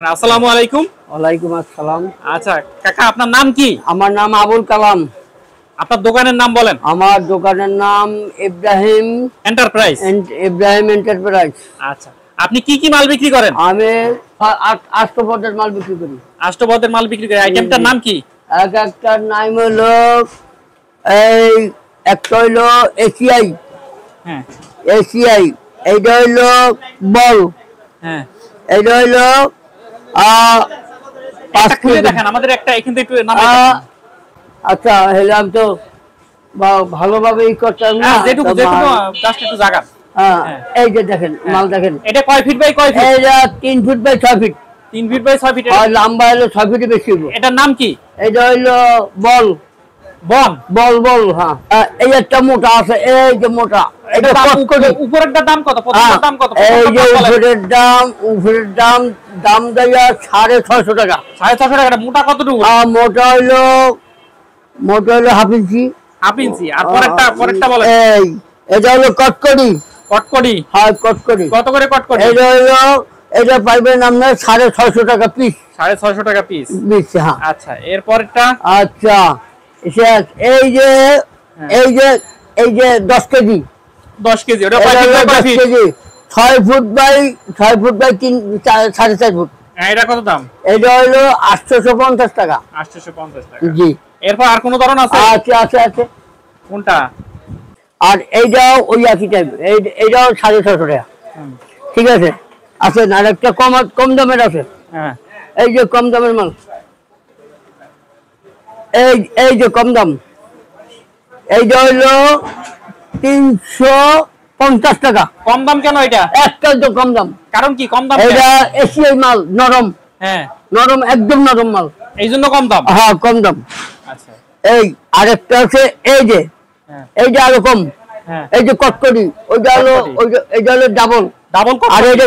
আসসালামু আলাইকুম। ওয়ালাইকুম আসসালাম। আচ্ছা কাকা, আপনার নাম কি? আমার নাম আবুল কালাম। আপনার দোকানের নাম বলেন। আমার দোকানের নাম ইব্রাহিম এন্টারপ্রাইজ। ইব্রাহিম এন্টারপ্রাইজ। আচ্ছা, আপনি কি কি মাল বিক্রি করেন? আমি আষ্টপদের মাল বিক্রি করি। আষ্টপদের মাল বিক্রি করেন। আইটেমটার নাম কি? এক একটার নাম হলো এই একটা হইলো এসিআই। হ্যাঁ, এসিআই। এইটা হইলো বল। হ্যাঁ, এইটা হইলো দেখেন আমাদের একটা এখান থেকে একটু নাম। আচ্ছা হলে আমি তো ভালোভাবে ই করতাম না। যেটুকু জাস্ট একটু জায়গা। এই যে দেখেন মাল দেখেন। এটা কয় ফিট বাই কয় ফিট? এটা 3 feet by 6 feet. 3 feet by 6 feet. আর লম্বা হলো 6 ফিটের বেশি হবে। এটার নাম কি? এটা হইলো বল। বল বল। হ্যাঁ, এই একটা মোটা আছে, এই যে মোটা। এটা উপরেরটার দাম কত? প্রথমটার দাম কত? এই যে উপরের দাম দেয়া 650 টাকা। 650 টাকা। মোটা কতটুকু? মোটা হলো হাফ ইঞ্চি। Half inch. আর পরেরটা বলেন। এই এটা হলো কটকটি। কটকটি? হ্যাঁ, কটকটি। কত করে কটকটি? এটা পাইবেন আপনার 650 টাকা পিস। 650 টাকা পিস। হ্যাঁ। আচ্ছা, এর পরেরটা? আচ্ছা, এই যে 10 কেজি। 10 কেজি। ওটা কয় feet by 10 kg. 6 foot by 3 4.5 foot. এটা কত দাম? এটা হলো 850 টাকা। 850 টাকা। জি। এরপর আর কোন ধরন আছে? আছে। কোনটা? আর এইটাও ওই একই টাইপ। এইটাও 650 টাকা। ঠিক আছে। আছে না, একটা কম দামের আছে। হ্যাঁ, এই যে কম দামের মাল। এই যে কম দাম। এইটা হইলো 350 টাকা। কম দাম কেন এটা? একটা তো কম দাম। কারণ কি কম দাম? এটা এশিয়াই মাল, নরম। হ্যাঁ, নরম, একদম নরম মাল, এই জন্য কম দাম। হ্যাঁ, কম দাম। আচ্ছা, এই আরেকটা আছে, এই যে এইটা আরো কম। এই যে কটকটি, ওইটা হলো এইটা হলো ডাবল। আর এটা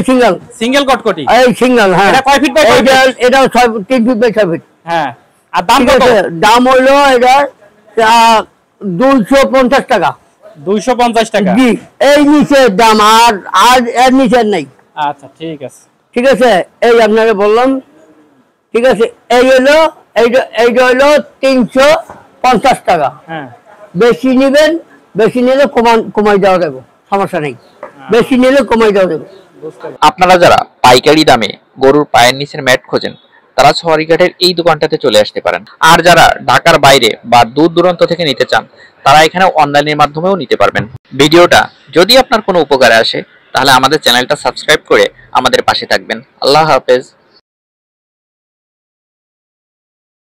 সিঙ্গেল কটকটি। এই সিঙ্গেল। হ্যাঁ। এটা কয় ফিট বাই? এটা 3 ফিট বাই 6 ফিট। হ্যাঁ। আর দাম কত? দাম হলো এটা 250 টাকা। 250 টাকা। জি। এই নিচের দাম, আর এর নিচের নাই। আচ্ছা, ঠিক আছে। ঠিক আছে, এই আপনাকে বললাম। ঠিক আছে, এইটা হলো 350 টাকা। হ্যাঁ। বেশি নিবেন, বেশি নিলে কমাই দেওয়া যাবে, সমস্যা নেই। বেশি নিলে কমাই দেওয়া যাবে। আপনারা যারা পাইকারি দামে গরুর পায়ের নিচের ম্যাট খোঁজেন, তারা সওয়ারিঘাটের এই দোকানটাতে চলে আসতে পারেন। আর যারা ঢাকার বাইরে বা দূর দূরান্ত থেকে নিতে চান, তারা এখানে অনলাইনের মাধ্যমেও নিতে পারবেন। ভিডিওটা যদি আপনার কোনো উপকারে আসে, তাহলে আমাদের চ্যানেলটা সাবস্ক্রাইব করে আমাদের পাশে থাকবেন। আল্লাহ হাফেজ।